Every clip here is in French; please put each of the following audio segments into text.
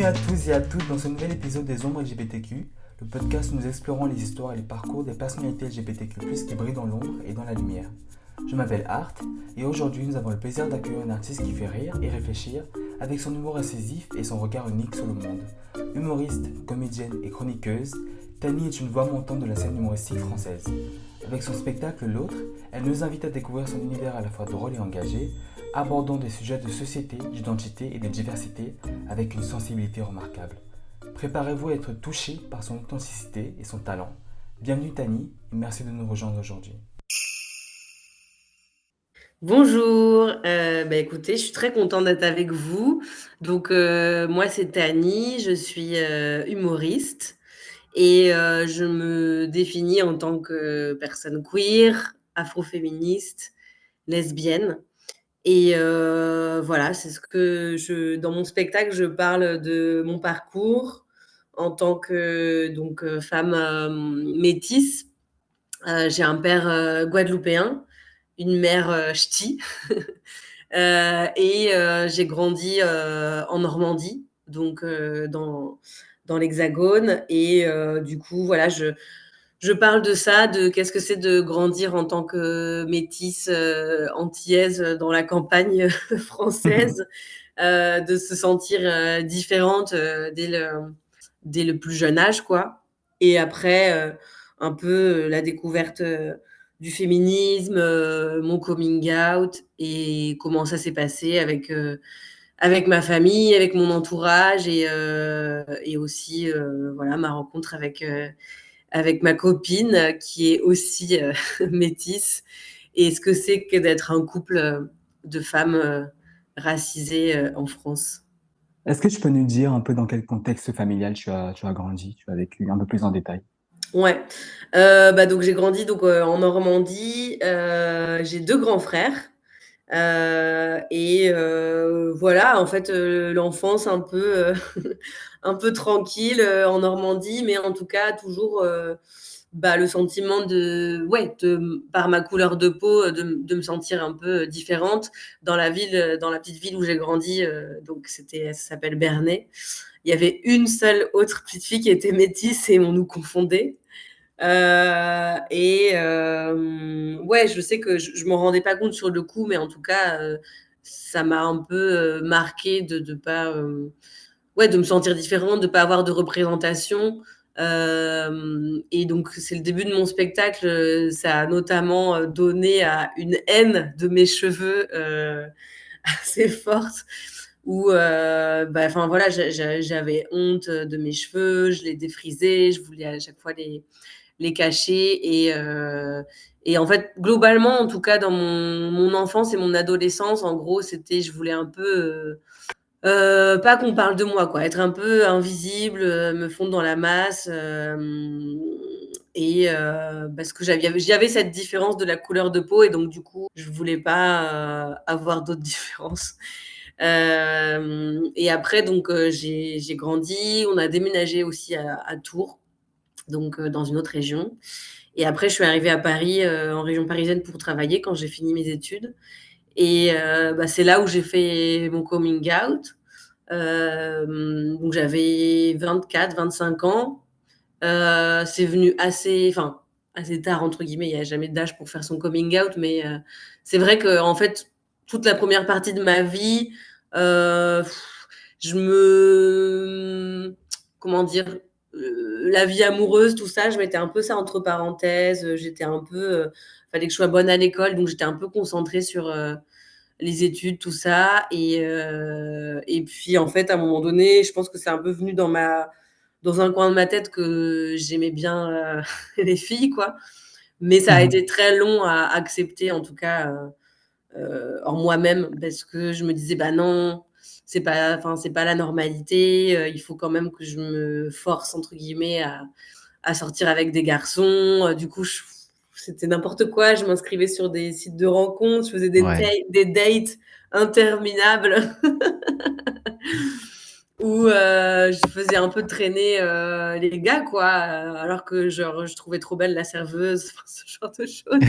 Bienvenue à tous et à toutes dans ce nouvel épisode des Ombres LGBTQ, le podcast où nous explorons les histoires et les parcours des personnalités LGBTQ+, qui brillent dans l'ombre et dans la lumière. Je m'appelle Art et aujourd'hui nous avons le plaisir d'accueillir un artiste qui fait rire et réfléchir avec son humour incisif et son regard unique sur le monde. Humoriste, comédienne et chroniqueuse, Tani est une voix montante de la scène humoristique française. Avec son spectacle L'Autre, elle nous invite à découvrir son univers à la fois drôle et engagé, abordant des sujets de société, d'identité et de diversité avec une sensibilité remarquable. Préparez-vous à être touché par son authenticité et son talent. Bienvenue Tani et merci de nous rejoindre aujourd'hui. Bonjour, écoutez, je suis très contente d'être avec vous. Donc, moi, c'est Tani, je suis humoriste et je me définis en tant que personne queer, afroféministe, lesbienne. Et voilà, c'est ce que dans mon spectacle, je parle de mon parcours en tant que femme métisse. J'ai un père guadeloupéen, une mère ch'ti. J'ai grandi en Normandie, donc dans l'Hexagone. Et du coup, voilà, je parle de ça, de qu'est-ce que c'est de grandir en tant que métisse antillaise dans la campagne française, de se sentir différente dès le plus jeune âge, quoi. Et après, un peu la découverte du féminisme, mon coming out et comment ça s'est passé avec ma famille, avec mon entourage et aussi voilà, ma rencontre avec ma copine qui est aussi métisse et ce que c'est que d'être un couple de femmes racisées en France. Est-ce que tu peux nous dire un peu dans quel contexte familial tu as grandi, tu as vécu un peu plus en détail? Ouais, donc j'ai grandi en Normandie, j'ai 2 grands frères, voilà, en fait, l'enfance un peu, un peu tranquille, en Normandie, mais en tout cas toujours, le sentiment par ma couleur de peau, de me sentir un peu différente dans la ville, dans la petite ville où j'ai grandi, ça s'appelle Bernay. Il y avait une seule autre petite fille qui était métisse et on nous confondait. Ouais, je sais que je m'en rendais pas compte sur le coup, mais en tout cas, ça m'a un peu marqué de pas, de me sentir différente, de pas avoir de représentation. Et donc, c'est le début de mon spectacle. Ça a notamment donné à une haine de mes cheveux assez forte. Où, enfin voilà, j'avais honte de mes cheveux, je les défrisais, je voulais à chaque fois les cacher. Et en fait, globalement, en tout cas, dans mon enfance et mon adolescence, en gros, c'était, je voulais un peu, pas qu'on parle de moi, quoi, être un peu invisible, me fondre dans la masse, parce que j'avais cette différence de la couleur de peau et donc du coup, je voulais pas avoir d'autres différences. Et après, j'ai grandi, on a déménagé aussi à Tours, dans une autre région. Et après, je suis arrivée à Paris, en région parisienne pour travailler quand j'ai fini mes études. Et c'est là où j'ai fait mon coming out. Donc j'avais 24-25 ans. C'est venu assez tard, entre guillemets. Il n'y a jamais d'âge pour faire son coming out, mais c'est vrai que en fait, toute la première partie de ma vie, euh, je me, comment dire, la vie amoureuse, tout ça, je mettais un peu ça entre parenthèses. J'étais un peu, fallait que je sois bonne à l'école, donc j'étais un peu concentrée sur les études, tout ça. Et puis en fait, à un moment donné, je pense que c'est un peu venu dans un coin de ma tête que j'aimais bien les filles, quoi. Mais ça a été très long à accepter, en tout cas, en moi-même, parce que je me disais, bah non, c'est pas la normalité. Il faut quand même que je me force, entre guillemets, à sortir avec des garçons. Du coup, c'était n'importe quoi. Je m'inscrivais sur des sites de rencontres, je faisais Ouais. des dates interminables où je faisais un peu traîner les gars, quoi, alors que genre, je trouvais trop belle la serveuse, enfin, ce genre de choses.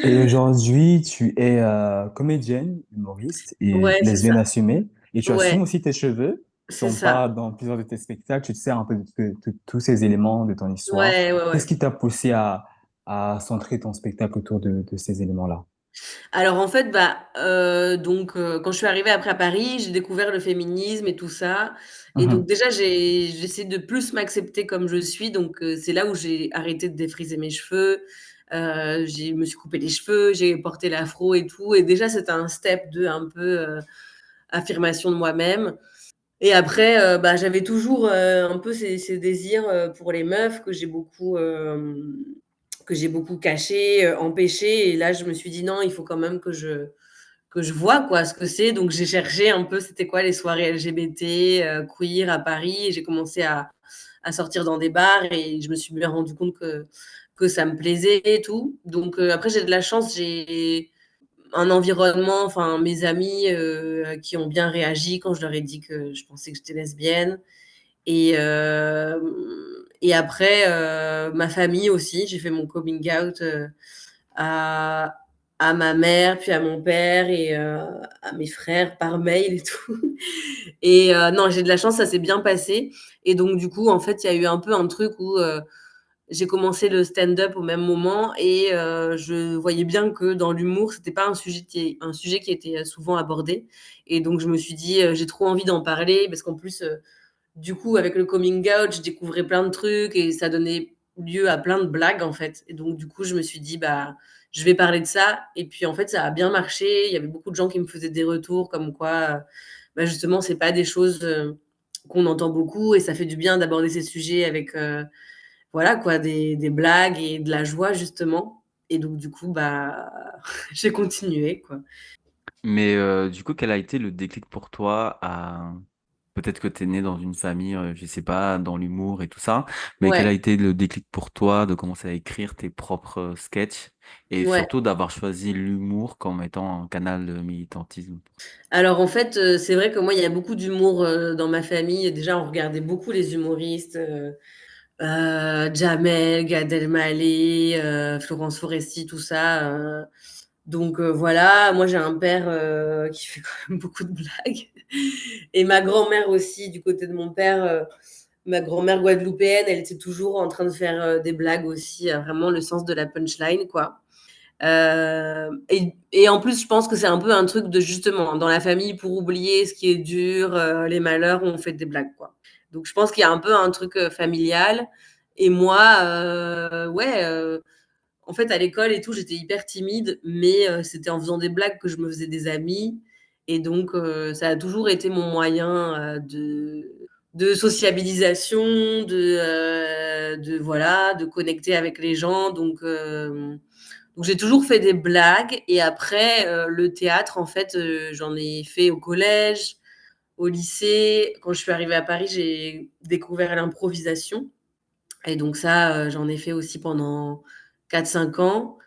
Et aujourd'hui, tu es comédienne, humoriste et Ouais, c'est ça. lesbienne assumée. Et tu assumes Ouais, aussi tes cheveux. Si c'est on ça. parle dans plusieurs de tes spectacles, tu te sers un peu de tous ces éléments de ton histoire. Ouais, ouais, Qu'est-ce ouais. qui t'a poussé à centrer ton spectacle autour de ces éléments-là? Alors en fait, quand je suis arrivée après à Paris, j'ai découvert le féminisme et tout ça et donc Mhm. déjà j'essaie de plus m'accepter comme je suis donc c'est là où j'ai arrêté de défriser mes cheveux, j'ai me suis coupé les cheveux, j'ai porté l'afro et tout et déjà c'était un step de un peu, affirmation de moi-même et après, j'avais toujours, un peu ces désirs, pour les meufs que j'ai beaucoup cachés, empêchés et là je me suis dit: «Non, il faut quand même que je vois quoi, ce que c'est». Donc j'ai cherché un peu c'était quoi les soirées LGBT, queer à Paris et j'ai commencé à sortir dans des bars et je me suis bien rendu compte que ça me plaisait et tout. Donc après j'ai de la chance, j'ai un environnement, enfin mes amis, qui ont bien réagi quand je leur ai dit que je pensais que j'étais lesbienne et après, ma famille aussi, j'ai fait mon coming out, à à ma mère, puis à mon père et à mes frères par mail et tout et non, j'ai de la chance, ça s'est bien passé et donc du coup, en fait, il y a eu un peu un truc où, j'ai commencé le stand-up au même moment et je voyais bien que dans l'humour, c'était pas un sujet qui était, souvent abordé et donc je me suis dit, «J'ai trop envie d'en parler» parce qu'en plus, du coup, avec le coming out, je découvrais plein de trucs et ça donnait lieu à plein de blagues, en fait. Et donc, du coup, je me suis dit, bah, je vais parler de ça. Et puis, en fait, ça a bien marché. Il y avait beaucoup de gens qui me faisaient des retours comme quoi, justement, c'est pas des choses qu'on entend beaucoup et ça fait du bien d'aborder ces sujets avec, voilà, quoi, des blagues et de la joie, justement. Et donc, du coup, j'ai continué, quoi. Mais du coup, quel a été le déclic pour toi à... Peut-être que tu es né dans une famille, je sais pas, dans l'humour et tout ça, mais quel a Ouais, été le déclic pour toi de commencer à écrire tes propres sketchs et ouais. surtout d'avoir choisi l'humour comme étant un canal de militantisme? Alors en fait, c'est vrai que moi, il y a beaucoup d'humour, dans ma famille. Déjà, on regardait beaucoup les humoristes, Jamel, Gad Elmaleh, Florence Foresti, tout ça, donc voilà. Moi, j'ai un père, qui fait quand même beaucoup de blagues et ma grand-mère aussi, du côté de mon père, ma grand-mère guadeloupéenne, elle était toujours en train de faire, des blagues aussi, vraiment le sens de la punchline, quoi. Et en plus, je pense que c'est un peu un truc de justement, dans la famille, pour oublier ce qui est dur, les malheurs, on fait des blagues, quoi. Donc je pense qu'il y a un peu un truc, familial et moi, ouais, en fait, à l'école et tout, j'étais hyper timide, mais c'était en faisant des blagues que je me faisais des amis et donc ça a toujours été mon moyen, de sociabilisation, de voilà, de connecter avec les gens donc j'ai toujours fait des blagues et après, le théâtre, en fait, j'en ai fait au collège, au lycée. Quand je suis arrivée à Paris, j'ai découvert l'improvisation et donc ça, j'en ai fait aussi pendant 4 5 ans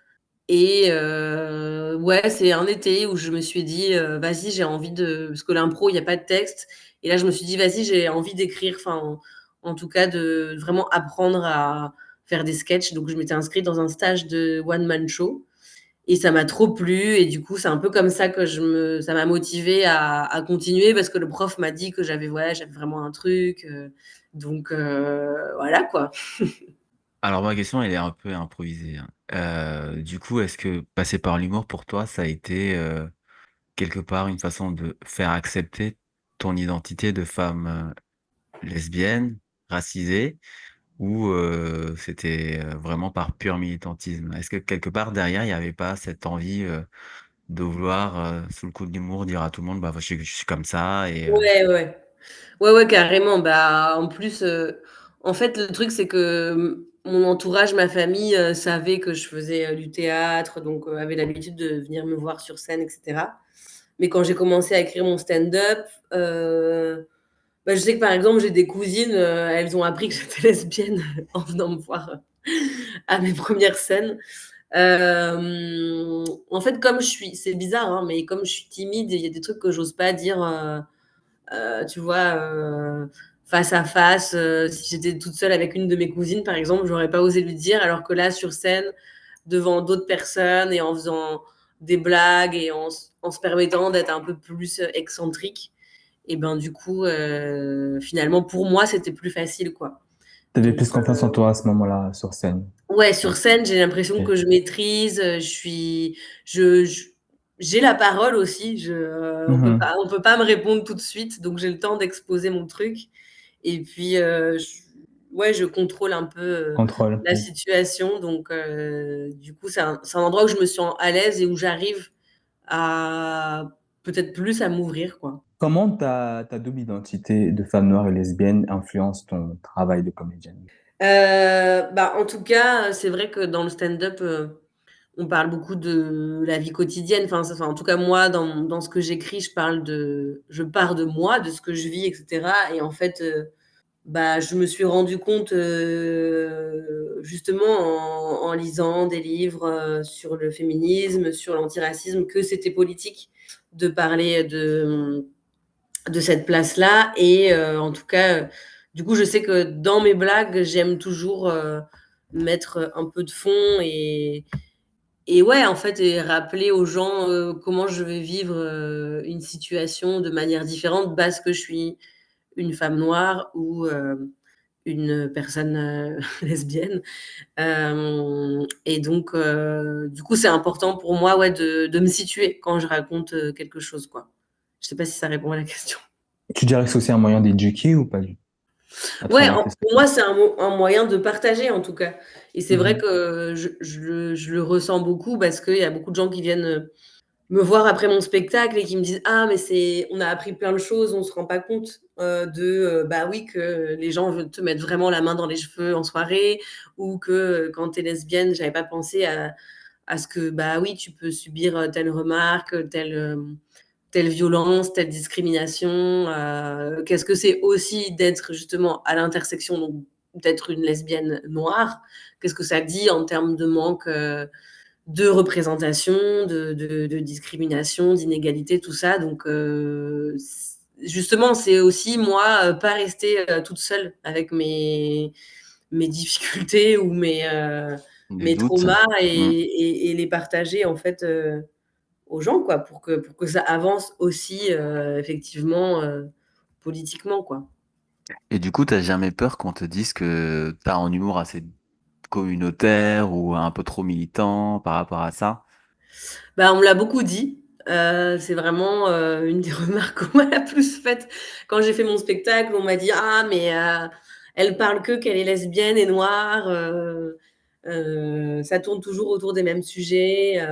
et ouais, c'est un été où je me suis dit, «Vas-y, j'ai envie de» parce que l'impro, il y a pas de texte et là, je me suis dit: «Vas-y, j'ai envie d'écrire», enfin, en tout cas, de vraiment apprendre à faire des sketchs. Donc je m'étais inscrite dans un stage de one man show et ça m'a trop plu et du coup, c'est un peu comme ça que ça m'a motivée à continuer parce que le prof m'a dit que j'avais vraiment un truc, donc voilà quoi. Alors ma question, elle est un peu improvisée, hein. Du coup, est-ce que passer par l'humour pour toi, ça a été quelque part une façon de faire accepter ton identité de femme lesbienne, racisée, ou c'était vraiment par pur militantisme? Est-ce que quelque part derrière, il n'y avait pas cette envie de vouloir, sous le coup de l'humour, dire à tout le monde, bah, je suis comme ça et Ouais, ouais. Ouais, ouais, carrément. Bah, en plus, en fait, le truc, c'est que, mon entourage, ma famille, savait que je faisais, du théâtre, donc avait l'habitude de venir me voir sur scène et cetera. Mais quand j'ai commencé à écrire mon stand-up, je sais que, par exemple, j'ai des cousines, elles ont appris que j'étais lesbienne en venant me voir, à mes premières scènes. En fait, comme je suis c'est bizarre, hein, mais comme je suis timide, il y a des trucs que j'ose pas dire, tu vois, face à face, si j'étais toute seule avec une de mes cousines, par exemple, j'aurais pas osé lui dire, alors que là, sur scène, devant d'autres personnes et en faisant des blagues et en se permettant d'être un peu plus excentrique Et ben du coup, finalement, pour moi, c'était plus facile, quoi. T'avais Donc, plus confiance en toi à ce moment-là sur scène. ouais, sur scène, j'ai l'impression Ok. que je maîtrise, je j'ai la parole aussi, Mhm. on peut pas me répondre tout de suite, donc j'ai le temps d'exposer mon truc et puis, ouais, je contrôle un peu, Contrôle. la Oui. situation donc, du coup, c'est un endroit où je me sens à l'aise et où j'arrive à peut-être plus à m'ouvrir, quoi. Comment ta double identité de femme noire et lesbienne influence ton travail de comédienne? Bah, en tout cas, c'est vrai que dans le stand-up, on parle beaucoup de la vie quotidienne. Enfin, en tout cas, moi, dans ce que j'écris, je pars de moi, de ce que je vis, et cetera et en fait, bah, je me suis rendu compte, justement en lisant des livres, sur le féminisme, sur l'antiracisme, que c'était politique de parler de cette place-là et en tout cas, du coup, je sais que dans mes blagues, j'aime toujours, mettre un peu de fond et ouais, en fait et rappeler aux gens, comment je vais vivre, une situation de manière différente parce que je suis une femme noire ou, une personne, lesbienne. Et donc du coup, c'est important pour moi, ouais, de me situer quand je raconte, quelque chose, quoi. Je sais pas si ça répond à la question. Tu dirais que c'est aussi un moyen d'éduquer ou pas à Ouais, travers tes pour moi, spectacles? c'est un moyen de partager, en tout cas et c'est vrai Mhm. que je le ressens beaucoup parce qu'il y a beaucoup de gens qui viennent, me voir après mon spectacle et qui me disent: «Ah mais c'est on a appris plein de choses, on se rend pas compte, bah oui, que les gens veulent te mettre vraiment la main dans les cheveux en soirée» ou que, «Quand tu es lesbienne, j'avais pas pensé à ce que, bah oui, tu peux subir, telle remarque, telle violence, telle discrimination, qu'est-ce que c'est aussi d'être justement à l'intersection, donc d'être une lesbienne noire? Qu'est-ce que ça dit en termes de manque, de représentation, de discrimination, d'inégalité, tout ça. Donc, justement, c'est aussi moi, pas rester toute seule avec mes difficultés ou Des mes doutes. traumas Mm. et les partager en fait aux gens, quoi, pour que ça avance aussi effectivement politiquement, quoi. Et du coup, t'as jamais peur qu'on te dise que t'as un humour assez communautaire ou un peu trop militant par rapport à ça? Bah, on me l'a beaucoup dit. C'est vraiment, une des remarques qu'on m'a la plus faites quand j'ai fait mon spectacle. On m'a dit: «Ah mais, elle parle qu'elle est lesbienne et noire, ça tourne toujours autour des mêmes sujets,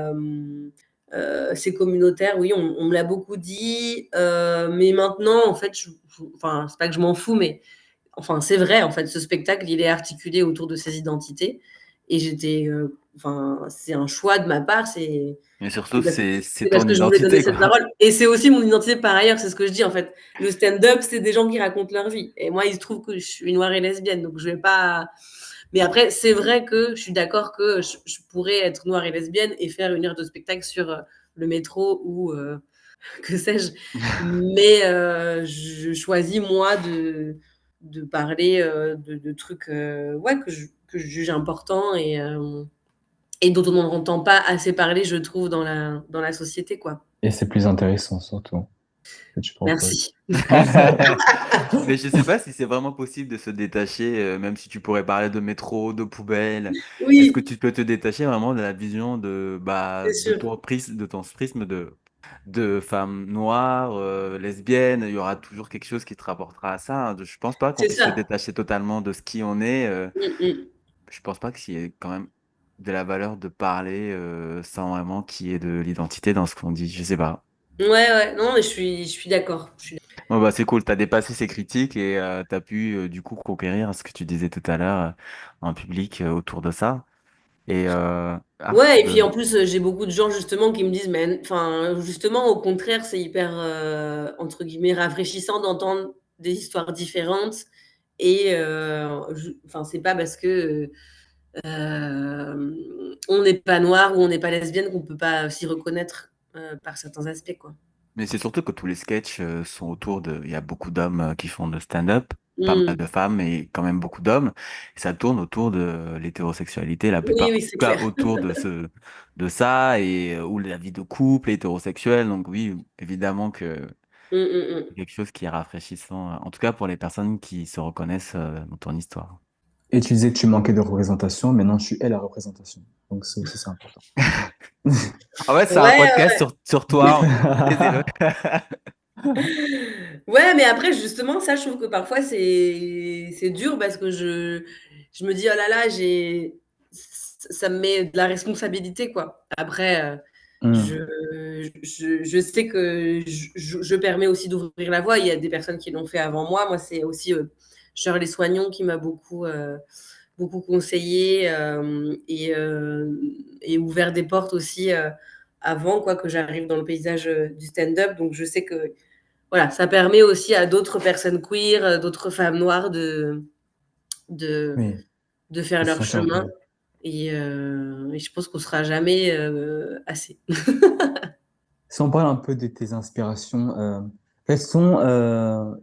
c'est communautaire». Oui, on me l'a beaucoup dit, mais maintenant en fait, enfin, c'est pas que je m'en fous, mais enfin, c'est vrai, en fait, ce spectacle, il est articulé autour de ces identités et enfin, c'est un choix de ma part, Mais surtout, c'est parce c'est c'est parce ton que je voulais donner identité, cette quoi. parole et c'est aussi mon identité par ailleurs, c'est ce que je dis, en fait. Le stand-up, c'est des gens qui racontent leur vie et moi, il se trouve que je suis noire et lesbienne, donc je vais pas mais après, c'est vrai que je suis d'accord que je pourrais être noire et lesbienne et faire 1 heure de spectacle sur, le métro ou, que sais-je. Mais je choisis moi de parler, de trucs, ouais, que je juge importants et dont on n'entend pas assez parler, je trouve, dans la société, quoi. Et c'est plus intéressant surtout que tu proposes. Merci. Mais je sais pas si c'est vraiment possible de se détacher, même si tu pourrais parler de métro, de poubelle. Est-ce que Oui, tu peux te détacher vraiment de la vision c'est de sûr. ton prisme de femme noire, lesbienne? Il y aura toujours quelque chose qui te rapportera à ça, hein. Je pense pas qu'on C'est puisse se ça. détacher totalement de ce qui on est. Mmh mh. Je pense pas qu'il y ait quand même de la valeur de parler, sans vraiment qu'il y ait de l'identité dans ce qu'on dit. Je sais pas. Ouais, ouais. Non, mais je suis d'accord. Je suis Bon, bah, c'est cool, tu as dépassé ces critiques et tu as pu du coup conquérir ce que tu disais tout à l'heure, un public autour de ça. Et ouais et puis en plus, j'ai beaucoup de gens justement qui me disent: «Mais enfin, justement, au contraire, c'est hyper, entre guillemets «rafraîchissant» d'entendre des histoires différentes et je enfin, c'est pas parce que, on n'est pas noir ou on n'est pas lesbienne qu'on peut pas s'y reconnaître, par certains aspects, quoi». mais c'est surtout que tous les sketchs sont autour de. Il y a beaucoup d'hommes qui font de stand-up, pas mal Mmh. de femmes et quand même beaucoup d'hommes. Et ça tourne autour de l'hétérosexualité, la Oui, plupart, en oui, tout c'est cas clair. autour de ça et ou la vie de couple hétérosexuel. Donc oui, évidemment que C'est quelque chose qui est rafraîchissant, en tout cas pour les personnes qui se reconnaissent dans ton histoire. Et tu disais que tu manquais de représentation, maintenant tu es la représentation. Donc ça aussi, c'est important. En fait, c'est un Ouais, podcast sur toi, taisez-le. ouais, mais après, justement, ça, je trouve que parfois, c'est dur parce que je me dis, oh là là, ça me met de la responsabilité, quoi. Après, Hmm. je sais que je permets aussi d'ouvrir la voie. Il y a des personnes qui l'ont fait avant moi. Moi, c'est aussi Shirley Soignon qui m'a beaucoup conseillé et ouvert des portes aussi avant quoi, que j'arrive dans le paysage du stand-up. Donc, je sais que voilà, ça permet aussi à d'autres personnes queer, d'autres femmes noires de, Oui, de faire de se leur sentir chemin. entendu. Et je pense qu'on ne sera jamais assez. Si on parle un peu de tes inspirations, quelles sont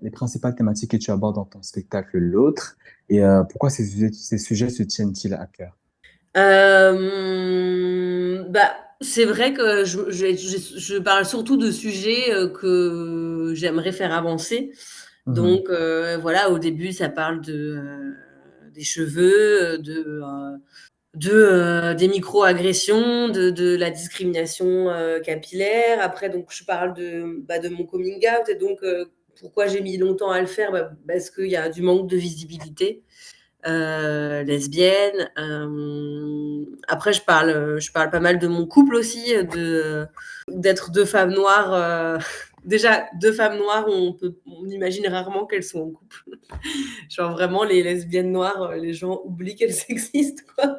les principales thématiques que tu abordes dans ton spectacle L'autre et pourquoi ces sujets se tiennent-ils à cœur? Bah, c'est vrai que je parle surtout de sujets que j'aimerais faire avancer. Mhm. Donc, voilà, au début, ça parle des cheveux, des micro-agressions, de la discrimination capillaire. Après, donc, je parle de mon coming out. Et donc, pourquoi j'ai mis longtemps à le faire? Parce qu'il y a du manque de visibilité lesbienne. Après, je parle pas mal de mon couple aussi, d'être deux femmes noires. Déjà, deux femmes noires, on imagine rarement qu'elles sont en couple. Genre vraiment, les lesbiennes noires, les gens oublient qu'elles existent, quoi.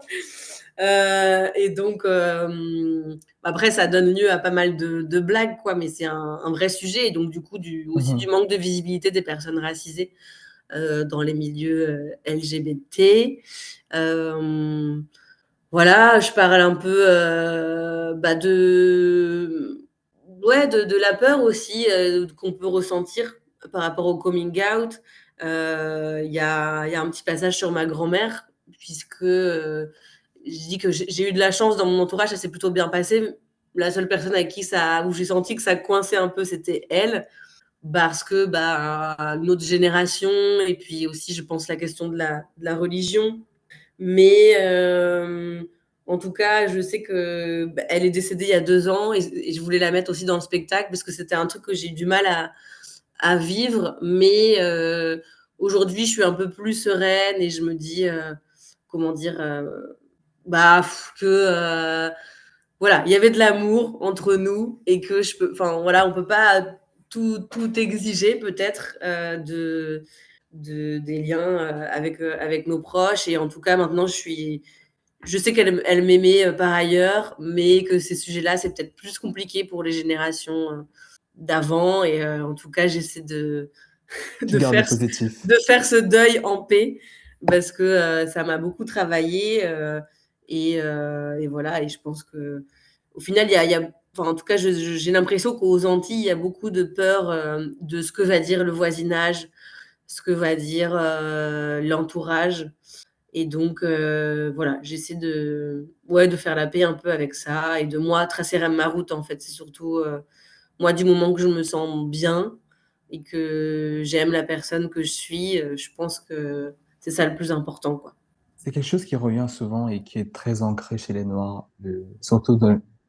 Et donc, après, ça donne lieu à pas mal de blagues, quoi, mais c'est un vrai sujet. Et donc, du coup, aussi du Mhm. manque de visibilité des personnes racisées dans les milieux LGBT. Euh, voilà, je parle un peu de la peur aussi qu'on peut ressentir par rapport au coming out. Il y a un petit passage sur ma grand-mère, puisque je dis que j'ai eu de la chance dans mon entourage, ça s'est plutôt bien passé. La seule personne avec qui où j'ai senti que ça coinçait un peu, c'était elle, parce que notre génération, et puis aussi, je pense, la question de la religion. Mais en tout cas, je sais que elle est décédée il y a 2 ans et je voulais la mettre aussi dans le spectacle parce que c'était un truc que j'ai eu du mal à vivre. Mais aujourd'hui, je suis un peu plus sereine et je me dis, comment dire, que voilà, il y avait de l'amour entre nous et que enfin voilà, on peut pas tout exiger peut-être des liens avec nos proches. Et en tout cas, maintenant, je sais qu'elle m'aimait par ailleurs, mais que ces sujets-là, c'est peut-être plus compliqué pour les générations d'avant. Et en tout cas, j'essaie Tu de, gardes le faire, positif. de faire ce deuil en paix parce que ça m'a beaucoup travaillé. Et voilà, et je pense que au final, enfin, en tout cas, j'ai l'impression qu'aux Antilles, il y a beaucoup de peur de ce que va dire le voisinage, ce que va dire l'entourage. Et donc, voilà, j'essaie de faire la paix un peu avec ça et de moi tracer ma route en fait. C'est surtout moi, du moment que je me sens bien et que j'aime la personne que je suis, je pense que c'est ça le plus important, quoi. C'est quelque chose qui revient souvent et qui est très ancré chez les Noirs, surtout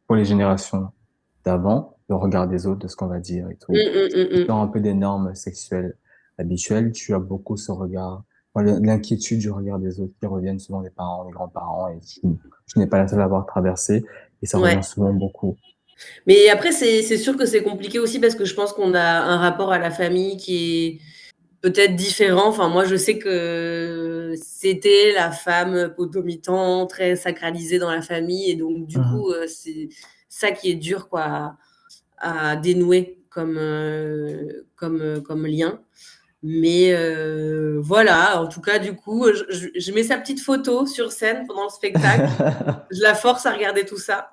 pour les générations d'avant, le regard des autres, de ce qu'on va dire et tout. Qui sort un peu des normes sexuelles habituelles, tu as beaucoup ce regard, voilà, l'inquiétude du regard des autres qui reviennent souvent des parents, des grands-parents, et je n'ai pas la seule à avoir traversé, et ça revient Ouais. souvent beaucoup. Mais après, c'est sûr que c'est compliqué aussi parce que je pense qu'on a un rapport à la famille qui est peut-être différent. Enfin, moi, je sais que c'était la femme potomitan, très sacralisée dans la famille. Et donc, du Mhm. coup, c'est ça qui est dur, quoi, à dénouer comme lien. Mais voilà, en tout cas, du coup, je mets sa petite photo sur scène pendant le spectacle. Je la force à regarder tout ça.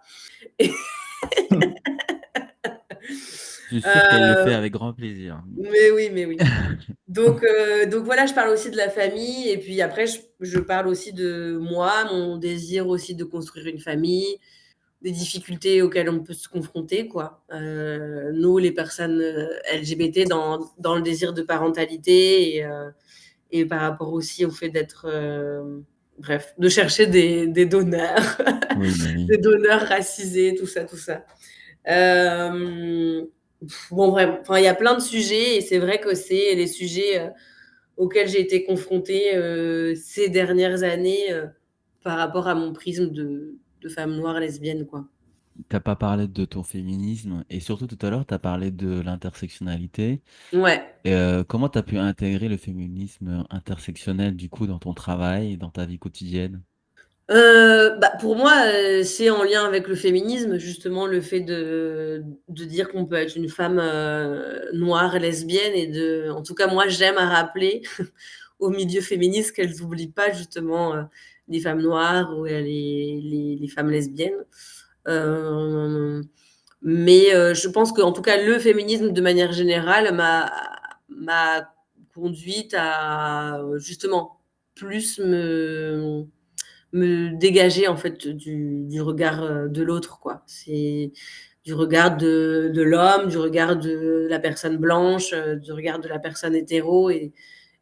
Je suis sûr qu'elle le fait Euh, avec grand plaisir. mais oui, mais oui. Donc voilà, je parle aussi de la famille. Et puis après, je parle aussi de moi, mon désir aussi de construire une famille. des difficultés auxquelles on peut se confronter, quoi. Nous, les personnes LGBT, dans le désir de parentalité et par rapport aussi au fait d'être, bref, de chercher des donneurs, Oui, bah oui. des donneurs racisés, tout ça, tout ça. Euh, bon, bref, enfin, il y a plein de sujets et c'est vrai que c'est les sujets auxquels j'ai été confrontée ces dernières années par rapport à mon prisme de femme noire lesbienne, quoi. T'as pas parlé de ton féminisme et surtout tout à l'heure, tu as parlé de l'intersectionnalité. Ouais. Et, comment tu as pu intégrer le féminisme intersectionnel du coup dans ton travail, dans ta vie quotidienne? Bah, pour moi, c'est en lien avec le féminisme, justement, le fait de dire qu'on peut être une femme noire, lesbienne, en tout cas, moi, j'aime à rappeler au milieu féministe qu'elles n'oublient pas justement les femmes noires ou les femmes lesbiennes. Euh, mais je pense qu'en tout cas, le féminisme, de manière générale, m'a conduite à justement plus me dégager en fait du regard de l'autre, quoi. C'est du regard de l'homme, du regard de la personne blanche, du regard de la personne hétéro et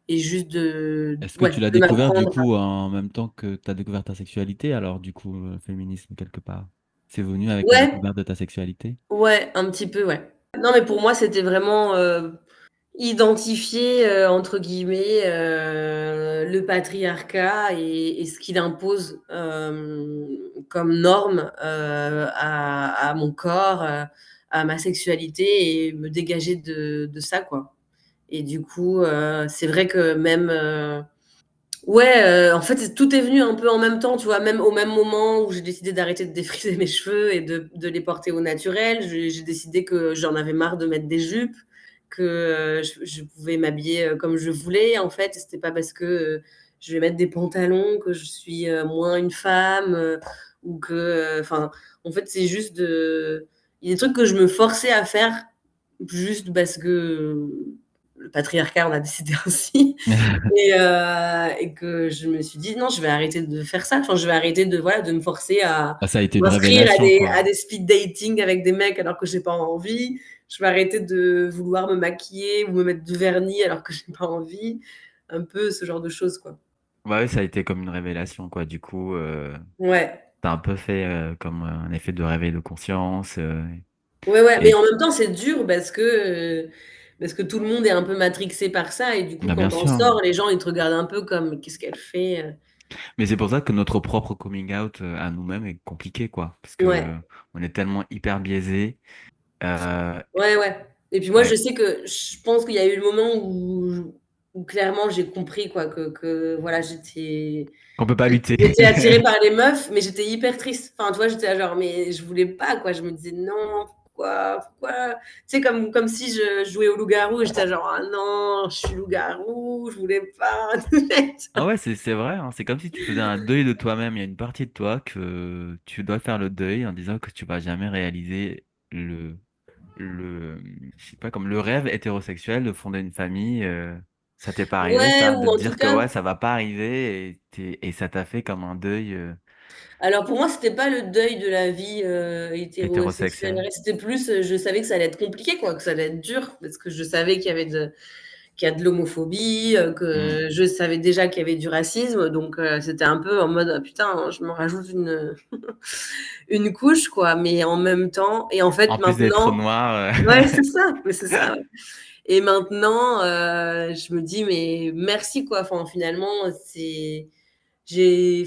juste Est-ce que ouais, tu l'as de découvert du m'apprendre. coup en même temps que tu as découvert ta sexualité, alors du coup, le féminisme quelque part? C'est venu avec la Ouais, découverte de ta sexualité? ouais, un petit peu, ouais. Non, mais pour moi, c'était vraiment identifier, entre guillemets, le patriarcat et ce qu'il impose comme norme à mon corps, à ma sexualité et me dégager de ça, quoi. Et du coup, c'est vrai que même, ouais, en fait, tout est venu un peu en même temps, tu vois? Même au même moment où j'ai décidé d'arrêter de défriser mes cheveux et de les porter au naturel, j'ai décidé que j'en avais marre de mettre des jupes, que, je pouvais m'habiller, comme je voulais, en fait. C'était pas parce que, je vais mettre des pantalons que je suis, moins une femme, ou que, enfin, en fait, c'est juste de il y a des trucs que je me forçais à faire juste parce que le patriarcat en a décidé ainsi. Et que je me suis dit: «Non, je vais arrêter de faire ça». Enfin, je vais arrêter de, voilà, de me forcer à Ah, ça a été une m'inscrire révélation, quoi. à des speed dating avec des mecs alors que j'ai pas envie. Je vais arrêter de vouloir me maquiller ou me mettre du vernis alors que j'ai pas envie. Un peu ce genre de choses, quoi. Bah oui, ça a été comme une révélation, quoi. Du coup, Ouais. t'as un peu fait comme un effet de réveil de conscience. Ouais, ouais, mais Et en même temps, c'est dur parce que tout le monde est un peu matrixé par ça et du coup, bah, quand bien tu en sûr. sors, les gens, ils te regardent un peu comme: «Mais qu'est-ce qu'elle fait?» Mais c'est pour ça que notre propre coming out à nous-mêmes est compliqué, quoi. Parce que Ouais. on est tellement hyper biaisé. Euh, Ouais, ouais. Et puis moi, je ouais, sais que je pense qu'il y a eu le moment où clairement j'ai compris quoi, que voilà, qu'on peut pas lutter. j'étais attirée par les meufs, mais j'étais hyper triste. Enfin, tu vois, j'étais là genre, mais je voulais pas quoi. Je me disais non, pourquoi? Tu sais, comme si je jouais au loup-garou et j'étais là genre, ah non, je suis loup-garou, je voulais pas. Ah ouais, c'est vrai, hein. C'est comme si tu faisais un deuil de toi-même. Il y a une partie de toi que tu dois faire le deuil en disant que tu vas jamais réaliser je sais pas, comme le rêve hétérosexuel de fonder une famille. Ça t'est pas arrivé, Ouais, ça, de ou te en tout dire que cas, ouais, ça va pas arriver et ça t'a fait comme un deuil alors pour moi, c'était pas le deuil de la vie hétérosexuelle. hétérosexuel. C'était plus, je savais que ça allait être compliqué, quoi, que ça allait être dur, parce que je savais qu'il y a de l'homophobie, Hmm. que je savais déjà qu'il y avait du racisme, donc c'était un peu en mode ah, putain, hein, je me rajoute une couche, quoi. Mais en même temps, et en fait En plus d'être maintenant, noir. ouais, c'est ça, mais c'est ça. Ouais. Et maintenant, je me dis mais merci, quoi. Enfin, finalement, j'ai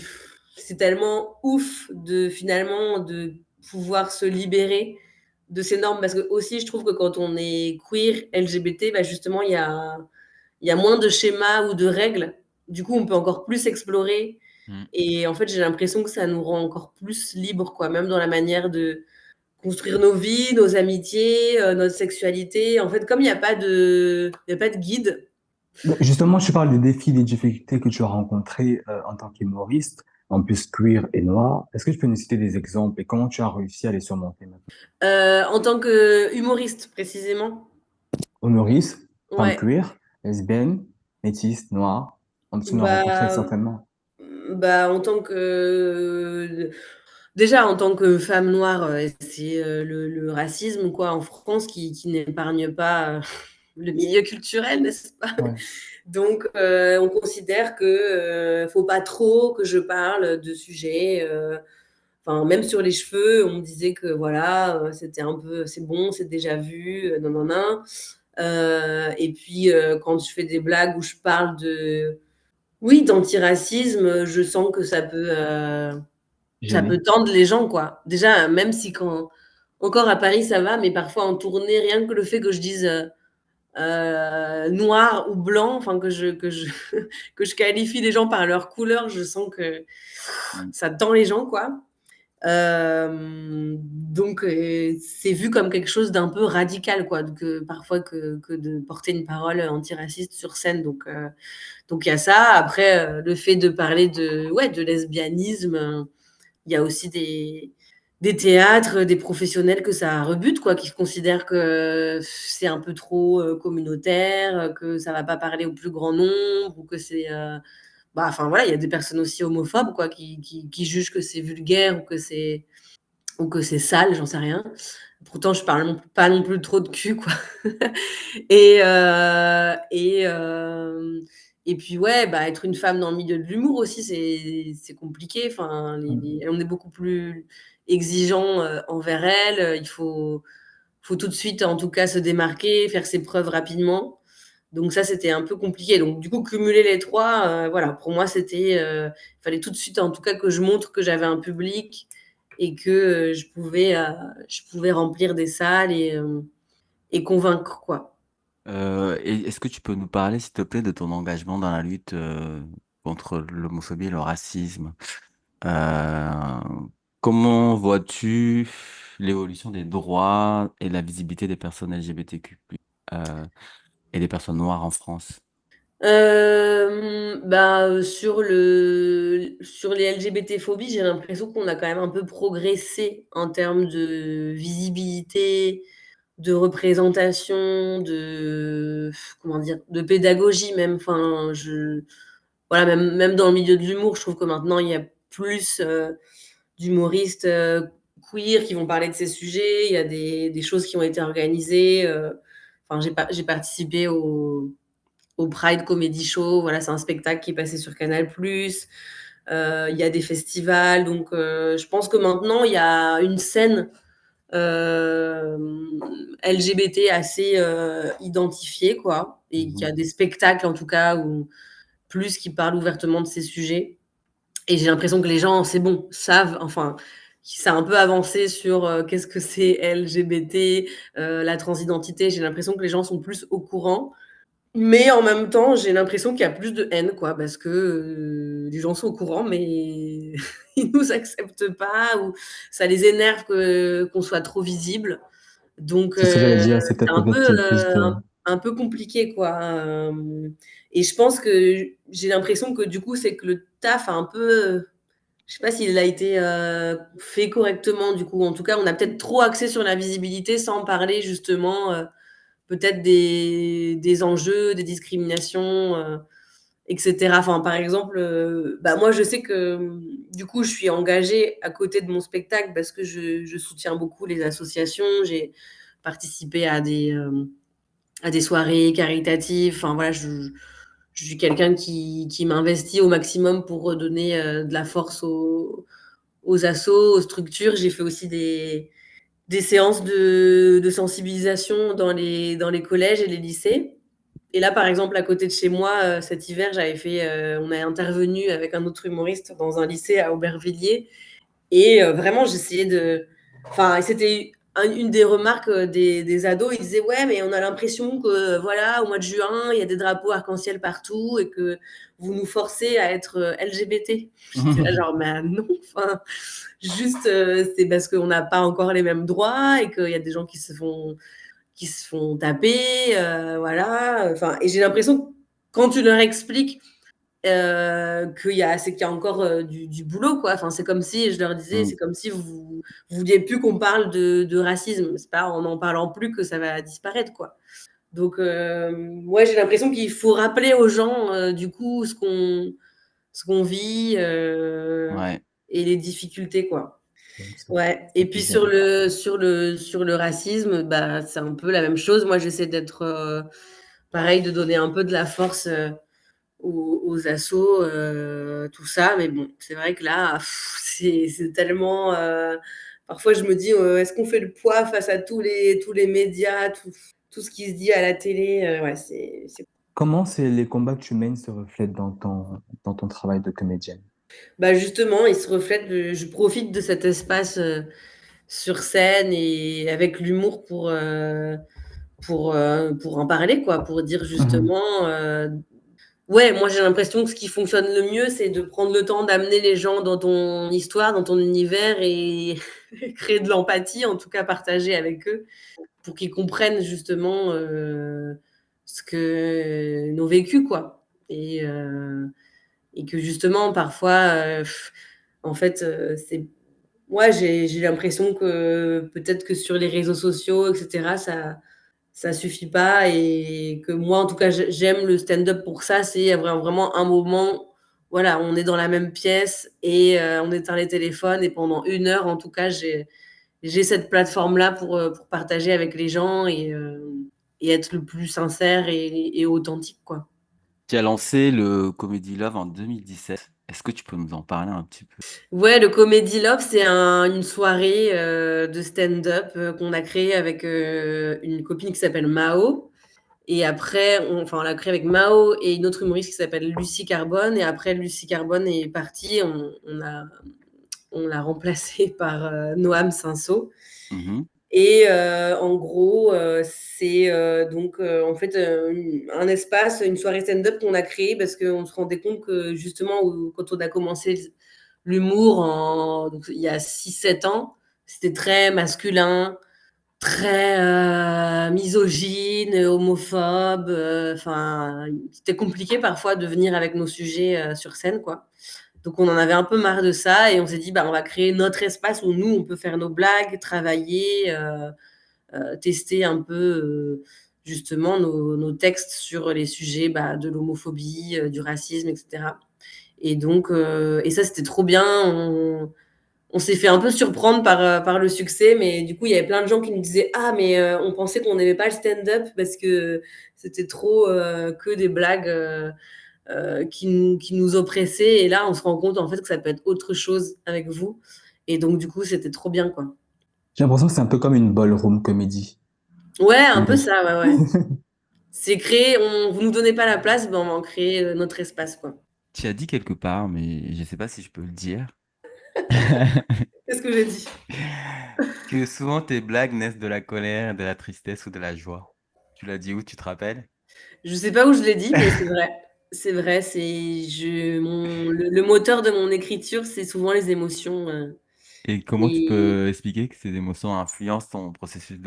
c'est tellement ouf de finalement de pouvoir se libérer de ces normes parce que aussi je trouve que quand on est queer LGBT, bah justement il y a moins de schémas ou de règles. Du coup, on peut encore plus explorer Hmm. et en fait, j'ai l'impression que ça nous rend encore plus libres quoi, même dans la manière de construire nos vies, nos amitiés, notre sexualité. En fait, comme il y a pas de guide. Justement, tu parles des défis, des difficultés que tu as rencontrés en tant qu'humoriste, en plus queer et noir. Est-ce que tu peux nous citer des exemples et comment tu as réussi à les surmonter maintenant? En tant que humoriste précisément. Humoriste, femme Ouais. queer, lesbienne, métisse, noire. On tu en as rencontré Bah, certainement. bah, en tant que déjà en tant que femme noire, c'est, le racisme quoi en France qui n'épargne pas, le milieu culturel, n'est-ce pas? Ouais, Donc on considère que, faut pas trop que je parle de sujets, enfin même sur les cheveux, on me disait que voilà, c'était un peu c'est bon, c'est déjà vu, nin nin nin. Et puis, quand je fais des blagues où je parle de oui, d'antiracisme, je sens que ça peut Gêné. tendre les gens, quoi. Déjà, même si quand encore à Paris, ça va, mais parfois en tournée, rien que le fait que je dise, noir ou blanc, enfin que je que je qualifie les gens par leur couleur, je sens que Mm. ça tend les gens, quoi. Donc c'est vu comme quelque chose d'un peu radical, quoi, que parfois que de porter une parole antiraciste sur scène, donc il y a ça. Après, le fait de parler de ouais, de lesbianisme, il y a aussi des théâtres, des professionnels que ça rebute, quoi, qui considèrent que c'est un peu trop, communautaire, que ça va pas parler au plus grand nombre ou que c'est, bah, enfin voilà, il y a des personnes aussi homophobes, quoi, qui jugent que c'est vulgaire ou que c'est sale, j'en sais rien. Pourtant, je parle pas non plus trop de cul, quoi. Et puis ouais, bah, être une femme dans le milieu de l'humour aussi, c'est compliqué. Enfin, mm. on est beaucoup plus exigeant, envers elles. Il faut tout de suite, en tout cas, se démarquer, faire ses preuves rapidement. Donc ça, c'était un peu compliqué. Donc du coup, cumuler les 3, voilà, pour moi, c'était, il fallait tout de suite, en tout cas, que je montre que j'avais un public et que, je pouvais remplir des salles et convaincre, quoi. Et est-ce que tu peux nous parler, s'il te plaît, de ton engagement dans la lutte contre l'homophobie et le racisme? Euh, Comment vois-tu l'évolution des droits et la visibilité des personnes LGBTQ+, euh, et des personnes noires en France? Bah, sur les LGBT-phobies, j'ai l'impression qu'on a quand même un peu progressé en termes de visibilité, de représentation, de comment dire? De pédagogie même. Enfin, je voilà, même dans le milieu de l'humour, je trouve que maintenant il y a plus, d'humoristes, queer qui vont parler de ces sujets. Il y a des choses qui ont été organisées, enfin j'ai participé au Pride Comedy Show, voilà, c'est un spectacle qui est passé sur Canal+. Il y a des festivals, donc je pense que maintenant il y a une scène, LGBT assez, identifiée, quoi, et qu'il y Mhm. a des spectacles en tout cas où plus qui parlent ouvertement de ces sujets. Et j'ai l'impression que les gens, c'est bon, savent, enfin, ça a un peu avancé sur, qu'est-ce que c'est LGBT, la transidentité. J'ai l'impression que les gens sont plus au courant, mais en même temps, j'ai l'impression qu'il y a plus de haine, quoi, parce que, les gens sont au courant, mais ils nous acceptent pas ou ça les énerve qu'on soit trop visible. Donc C'est ce que j'allais dire, c'est c'est peut-être le fait qu'il y ait plus de... un peu compliqué, quoi, et je pense que j'ai l'impression que, du coup, c'est que le taf a un peu, je sais pas s'il a été, fait correctement, du coup. En tout cas, on a peut-être trop axé sur la visibilité sans parler justement, peut-être des enjeux, des discriminations, et cetera. Enfin, par exemple, bah, moi, je sais que, du coup, je suis engagée à côté de mon spectacle parce que je soutiens beaucoup les associations. J'ai participé à des soirées caritatives. Enfin, voilà, je suis quelqu'un qui m'investit au maximum pour redonner, de la force aux assos, aux structures. J'ai fait aussi des séances de sensibilisation dans les collèges et les lycées. Et là, par exemple, à côté de chez moi, cet hiver, on a intervenu avec un autre humoriste dans un lycée à Aubervilliers. Et vraiment, j'essayais de. Enfin, c'était une des remarques des ados. Ils disaient ouais, mais on a l'impression que voilà, au mois de juin, il y a des drapeaux arc-en-ciel partout et que vous nous forcez à être LGBT. J'étais là genre mais non, enfin juste c'est parce qu'on n'a pas encore les mêmes droits et qu'il y a des gens qui se font taper, voilà. Enfin, et j'ai l'impression que quand tu leur expliques qu'il y a encore, du boulot, quoi. Enfin, c'est comme si je leur disais: Mm. «C'est comme si vous vouliez plus qu'on parle de racisme. C'est pas en parlant plus que ça va disparaître, quoi». Donc ouais, j'ai l'impression qu'il faut rappeler aux gens, du coup, ce qu'on vit, Ouais. et les difficultés, quoi. Ouais. ça Et peut puis bien. sur le racisme, bah, c'est un peu la même chose. Moi, j'essaie d'être pareil, de donner un peu de la force aux assos, tout ça. Mais bon, c'est vrai que là, c'est tellement. Parfois, je me dis, est-ce qu'on fait le poids face à tous les médias, tout ce qui se dit à la télé? Ouais, c'est. Comment les combats que tu mènes se reflètent dans ton travail de comédienne? Bah, justement, il se reflète. Je profite de cet espace sur scène et avec l'humour pour en parler, quoi, pour dire Mhm. justement. Ouais, moi j'ai l'impression que ce qui fonctionne le mieux, c'est de prendre le temps d'amener les gens dans ton histoire, dans ton univers et créer de l'empathie, en tout cas partager avec eux, pour qu'ils comprennent justement ce que nos vécus, quoi. Et que justement, parfois, en fait, c'est. Moi, j'ai l'impression que peut-être que sur les réseaux sociaux, etc., ça suffit pas et que moi, en tout cas, j'aime le stand-up pour ça. C'est vraiment un moment, voilà, on est dans la même pièce et on éteint les téléphones et pendant 1 heure, en tout cas, j'ai cette plateforme-là pour partager avec les gens et être le plus sincère et authentique, quoi. Tu as lancé le Comedy Love en 2017. Est-ce que tu peux nous en parler un petit peu? Ouais, le Comedy Love, c'est une soirée de stand-up qu'on a créée avec une copine qui s'appelle Mao. Et après, on l'a créé avec Mao et une autre humoriste qui s'appelle Lucie Carbone. Et après, Lucie Carbone est partie, on l'a remplacée par Noam Sinso. Mhm. Et en gros, c'est donc en fait un espace, une soirée stand-up qu'on a créé parce qu'on se rendait compte que justement, quand on a commencé l'humour donc, il y a 6 7 ans, c'était très masculin, très misogyne, homophobe. Enfin, c'était compliqué parfois de venir avec nos sujets sur scène, quoi. Donc on en avait un peu marre de ça et on s'est dit, bah, on va créer notre espace où nous, on peut faire nos blagues, travailler, tester un peu justement nos textes sur les sujets bah, de l'homophobie, du racisme, etc. Et donc, et ça, c'était trop bien. On s'est fait un peu surprendre par le succès, mais du coup, il y avait plein de gens qui nous disaient ah, mais on pensait qu'on n'aimait pas le stand-up parce que c'était trop que des blagues qui nous oppressaient. Et là, on se rend compte en fait que ça peut être autre chose avec vous. Et donc, du coup, c'était trop bien, quoi. J'ai l'impression que c'est un peu comme une ballroom comédie. Ouais, un peu Oui. ça, ouais, ouais. C'est créer, vous nous donnez pas la place, ben on va en créer notre espace, quoi. Tu as dit quelque part, mais je ne sais pas si je peux le dire, Qu'est-ce que j'ai dit? que souvent tes blagues naissent de la colère, de la tristesse ou de la joie. Tu l'as dit où, tu te rappelles? Je sais pas où je l'ai dit, mais c'est vrai. C'est vrai, le moteur de mon écriture, c'est souvent les émotions. Et comment tu Et peux expliquer que ces émotions influencent ton processus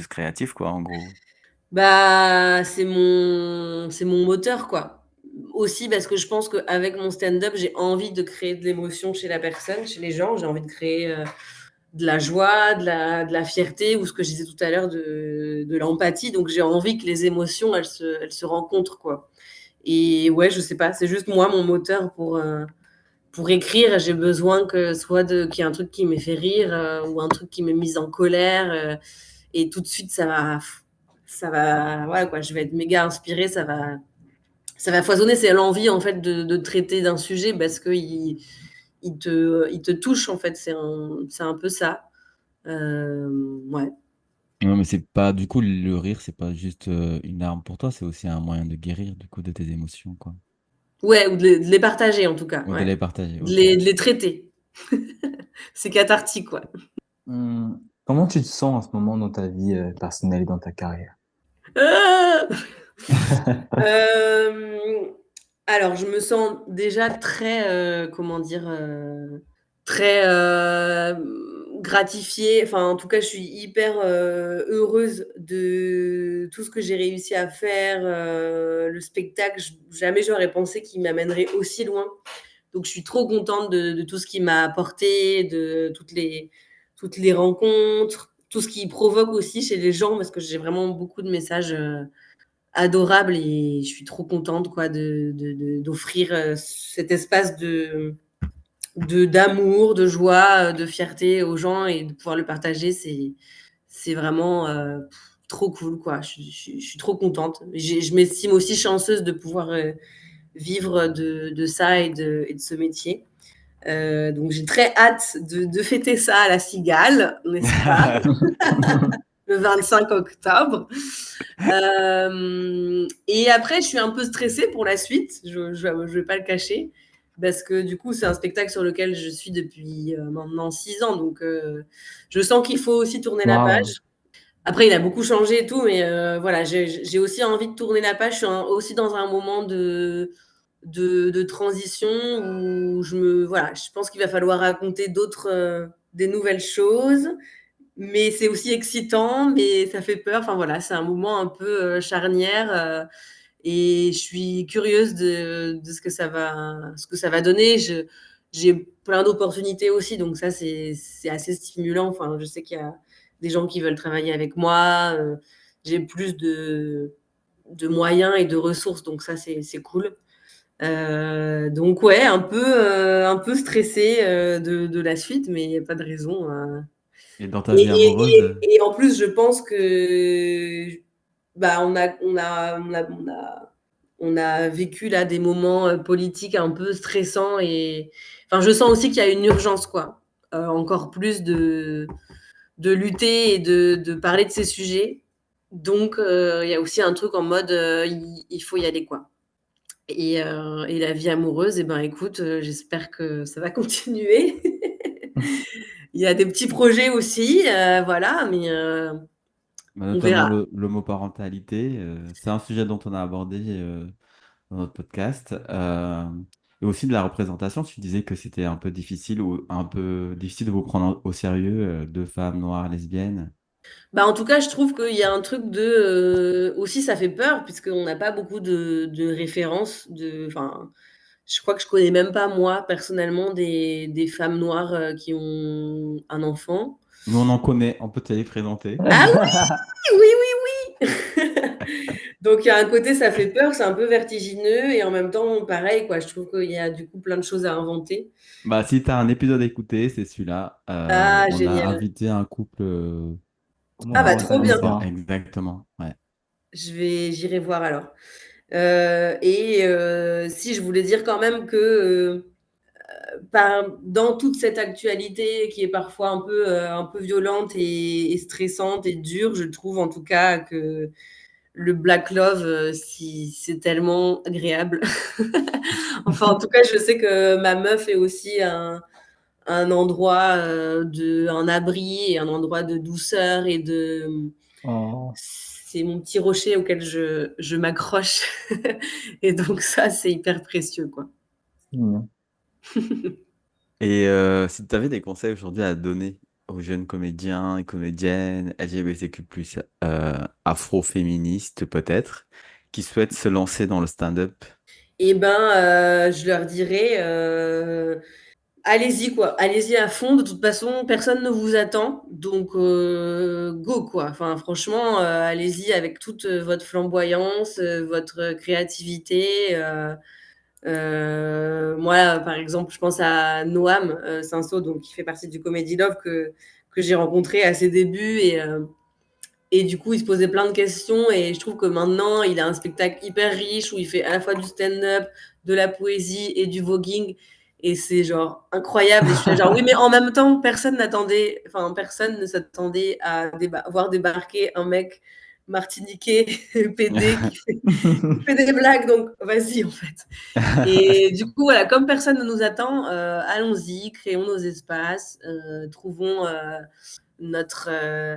créatif, quoi, en gros? bah, c'est mon moteur, quoi. Aussi parce que je pense qu'avec mon stand-up, j'ai envie de créer de l'émotion chez la personne, chez les gens. J'ai envie de créer de la joie, de la fierté, ou ce que je disais tout à l'heure, de l'empathie. Donc j'ai envie que les émotions, elles se rencontrent, quoi. Et ouais, je sais pas, c'est juste moi, mon moteur pour écrire. J'ai besoin qu'il y ait un truc qui m'ait fait rire ou un truc qui m'ait mise en colère. Et tout de suite, ouais, quoi, je vais être méga inspirée, ça va foisonner. C'est l'envie, en fait, de traiter d'un sujet parce il te touche, en fait. C'est un peu ça. Ouais. Non, mais c'est pas, du coup, le rire, c'est pas juste une arme pour toi, c'est aussi un moyen de guérir, du coup, de tes émotions, quoi. Ouais, ou de les partager, en tout cas. Ou de Ouais. les partager, ok. De les traiter. C'est cathartique, quoi. Comment tu te sens en ce moment dans ta vie personnelle et dans ta carrière? Ah. Euh, alors, je me sens déjà très, comment dire, très gratifiée. Enfin, en tout cas, je suis hyper heureuse de tout ce que j'ai réussi à faire. Le spectacle, jamais j'aurais pensé qu'il m'amènerait aussi loin. Donc, je suis trop contente de tout ce qu'il m'a apporté, de toutes les rencontres, tout ce qu'il provoque aussi chez les gens, parce que j'ai vraiment beaucoup de messages adorable et je suis trop contente quoi d'offrir cet espace d'amour, de joie, de fierté aux gens et de pouvoir le partager, c'est vraiment trop cool, quoi. Je suis trop contente. Je m'estime aussi chanceuse de pouvoir vivre de ça et de ce métier. Donc j'ai très hâte de fêter ça à la Cigale, n'est-ce pas, le 25 octobre. Et après, je suis un peu stressée pour la suite, je vais pas le cacher, parce que du coup, c'est un spectacle sur lequel je suis depuis maintenant 6 ans, donc je sens qu'il faut aussi tourner la Waouh. page. Après, il a beaucoup changé et tout, mais voilà, j'ai aussi envie de tourner la page. Je suis aussi dans un moment de transition où voilà, je pense qu'il va falloir raconter des nouvelles choses, mais c'est aussi excitant, mais ça fait peur. Enfin voilà, c'est un moment un peu charnière et je suis curieuse de ce que ça va donner. J'ai plein d'opportunités aussi, donc ça, c'est assez stimulant. Enfin, je sais qu'il y a des gens qui veulent travailler avec moi. J'ai plus de moyens et de ressources, donc ça, c'est cool. Donc ouais, un peu stressée de la suite, mais il n'y a pas de raison. Et dans ta vie amoureuse? Et en plus, je pense que bah, on a vécu là des moments politiques un peu stressants et enfin, je sens aussi qu'il y a une urgence, quoi. Encore plus de lutter et de parler de ces sujets. Donc, il y a aussi un truc en mode il faut y aller, quoi. Et la vie amoureuse, et ben écoute, j'espère que ça va continuer. Il y a des petits projets aussi, voilà, mais Bah, on notamment verra. l'homoparentalité. C'est un sujet dont on a abordé dans notre podcast. Et aussi de la représentation. Tu disais que c'était un peu difficile ou un peu difficile de vous prendre au sérieux, deux femmes noires lesbiennes. Bah, en tout cas, je trouve qu'il y a un truc aussi, ça fait peur, puisqu'on n'a pas beaucoup de références. Enfin, je crois que je connais même pas, moi, personnellement, des femmes noires qui ont un enfant. Nous, on en connaît, on peut te les présenter. Ah oui, oui, oui, oui. Donc, il y a un côté, ça fait peur, c'est un peu vertigineux, et en même temps, pareil, quoi. Je trouve qu'il y a du coup plein de choses à inventer. Bah, si tu as un épisode à écouter, c'est celui-là. Ah, On a génial. invité un couple Ah, bah, trop bien. lesbien. Homoparentaliste. Exactement. Ouais. J'irai voir alors. Si je voulais dire quand même que dans toute cette actualité qui est parfois un peu violente et stressante et dure, je trouve en tout cas que le Black Love, c'est tellement agréable. Enfin, en tout cas, je sais que ma meuf est aussi un endroit un abri et un endroit de douceur Oh, c'est mon petit rocher auquel je m'accroche. Et donc ça, c'est hyper précieux, quoi. c'est mignon. Et si tu avais des conseils aujourd'hui à donner aux jeunes comédiens et comédiennes LGBTQ+, afro-féministes peut-être, qui souhaitent se lancer dans le stand-up. Et ben, je leur dirais, allez-y, quoi. Allez-y à fond. De toute façon, personne ne vous attend. Donc, go, quoi. Enfin, franchement, allez-y avec toute votre flamboyance, votre créativité. Moi, par exemple, je pense à Noam Sinso, donc qui fait partie du Comedy Love que j'ai rencontré à ses débuts et du coup, il se posait plein de questions et je trouve que maintenant, il a un spectacle hyper riche où il fait à la fois du stand-up, de la poésie et du voguing et c'est genre incroyable et je suis genre oui mais en même temps personne ne s'attendait à voir débarquer un mec martiniquais PD qui fait des blagues donc vas-y en fait. Et du coup, voilà, comme personne ne nous attend, allons-y, créons nos espaces, trouvons notre, euh,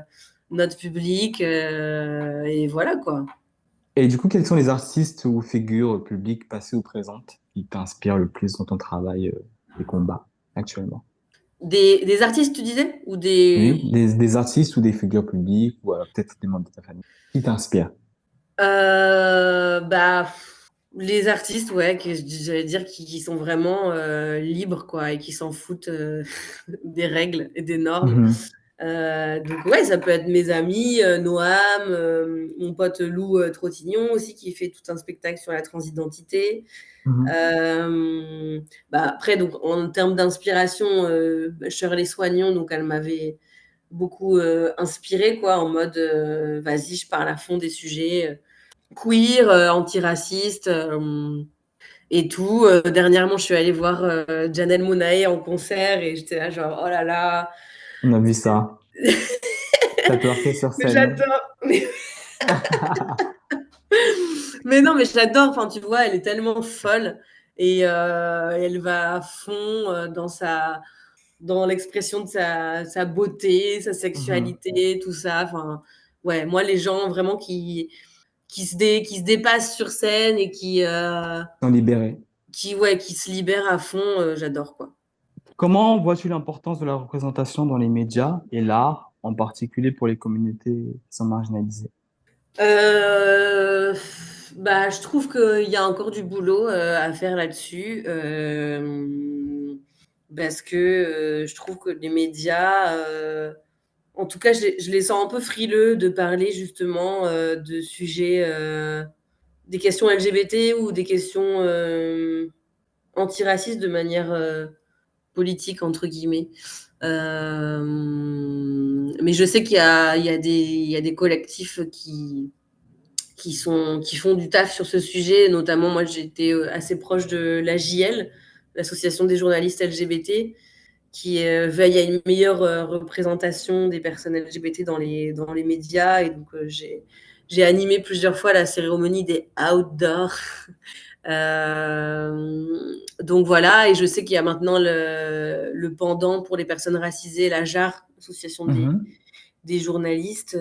notre public, et voilà quoi. Et du coup, quels sont les artistes ou figures publiques passées ou présentes qui t'inspirent le plus dans ton travail et combat actuellement? Des artistes, tu disais? Ou Oui, des. des artistes ou des figures publiques ou peut-être des membres de ta famille qui t'inspirent. Bah, les artistes, ouais, j'allais dire qui sont vraiment libres, quoi, et qui s'en foutent des règles et des normes. Mhm. Donc ouais, ça peut être mes amis, Noam, mon pote Lou Trottignon aussi, qui fait tout un spectacle sur la transidentité. Après, donc, en termes d'inspiration, Shirley Soignon, donc elle m'avait beaucoup inspirée, quoi, en mode vas-y, je parle à fond des sujets queer, antiracistes et tout. Dernièrement, je suis allée voir Janelle Monáe en concert et j'étais là, genre, oh là là. On a vu ça. T'as twerké sur Mais scène. j'adore. Mais non, mais je l'adore. Enfin, tu vois, elle est tellement folle et elle va à fond dans l'expression de sa beauté, sa sexualité, tout ça. Enfin, ouais, moi, les gens vraiment qui se dépassent sur scène et Sont libérés. qui se libèrent à fond, j'adore, quoi. Comment vois-tu l'importance de la représentation dans les médias et l'art, en particulier pour les communautés qui sont marginalisées? Je trouve qu'il y a encore du boulot à faire là-dessus. Parce que je trouve que les médias, en tout cas, je les sens un peu frileux de parler justement de sujets, des questions LGBT ou des questions antiracistes de manière politique, entre guillemets. Mais je sais qu'il y a des collectifs qui font du taf sur ce sujet. Notamment, moi, j'étais assez proche de l'AJL, l'Association des journalistes LGBT, qui veille à une meilleure représentation des personnes LGBT dans les médias. Et donc, j'ai animé plusieurs fois la cérémonie des Outdoors. Donc voilà, et je sais qu'il y a maintenant le pendant pour les personnes racisées, la JAR, Association des journalistes.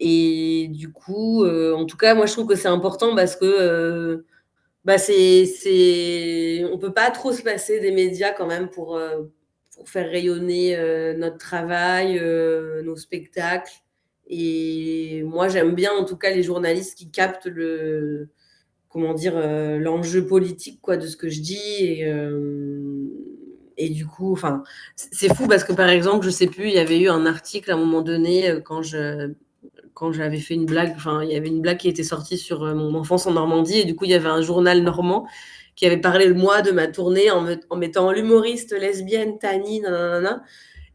Et du coup, en tout cas, moi, je trouve que c'est important parce que on peut pas trop se passer des médias quand même pour faire rayonner notre travail, nos spectacles. Et moi, j'aime bien en tout cas les journalistes qui captent comment dire, l'enjeu politique, quoi, de ce que je dis. Et du coup, enfin, c'est fou parce que par exemple, je sais plus, il y avait eu un article à un moment donné quand j'avais fait une blague, enfin, il y avait une blague qui était sortie sur mon enfance en Normandie, et du coup, il y avait un journal normand qui avait parlé, moi, de ma tournée en mettant l'humoriste lesbienne Tani, nanana.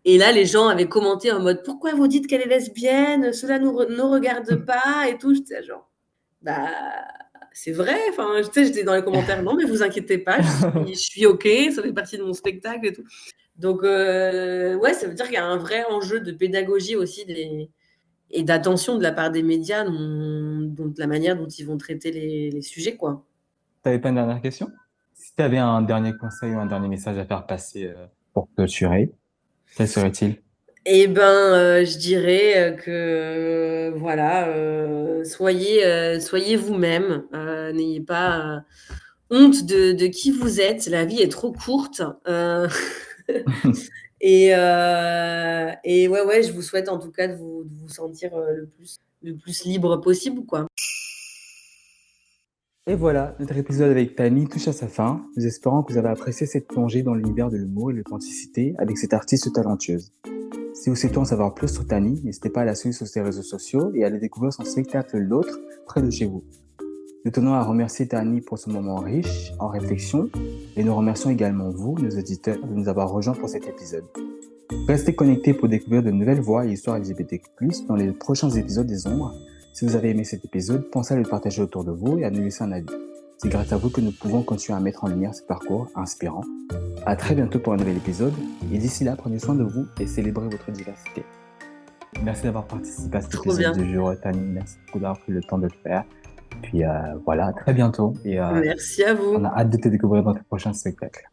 Et là, les gens avaient commenté en mode pourquoi vous dites qu'elle est lesbienne? Cela ne regarde pas et tout. J'étais genre, bah, c'est vrai. Enfin, tu sais, j'étais dans les commentaires, non, mais vous inquiétez pas, je suis OK, ça fait partie de mon spectacle et tout. Donc, ouais, ça veut dire qu'il y a un vrai enjeu de pédagogie aussi et d'attention de la part des médias, de la manière dont ils vont traiter les sujets, quoi. T'avais pas une dernière question? Si tu avais un dernier conseil ou un dernier message à faire passer pour clôturer, quel serait-il? Eh ben, je dirais que voilà, soyez vous-même, n'ayez pas honte de qui vous êtes. La vie est trop courte. Et ouais, ouais, je vous souhaite en tout cas de vous sentir le plus libre possible, quoi. Et voilà, notre épisode avec Tani touche à sa fin. Nous espérons que vous avez apprécié cette plongée dans l'univers de l'humour et de l'authenticité avec cette artiste talentueuse. Si vous souhaitez en savoir plus sur Tani, n'hésitez pas à la suivre sur ses réseaux sociaux et à aller découvrir son spectacle L'autre près de chez vous. Nous tenons à remercier Tani pour ce moment riche en réflexion et nous remercions également vous, nos auditeurs, de nous avoir rejoints pour cet épisode. Restez connectés pour découvrir de nouvelles voix et histoires LGBTQ+, dans les prochains épisodes des Ombres. Si vous avez aimé cet épisode, pensez à le partager autour de vous et à nous laisser un avis. C'est grâce à vous que nous pouvons continuer à mettre en lumière ce parcours inspirant. À très bientôt pour un nouvel épisode, et d'ici là, prenez soin de vous et célébrez votre diversité. Merci d'avoir participé à cet Trop épisode bien. du jour, Tani. Merci beaucoup d'avoir pris le temps de le faire. Puis voilà, à très bientôt. Et Merci à vous. on a hâte de te découvrir dans tes prochains spectacles.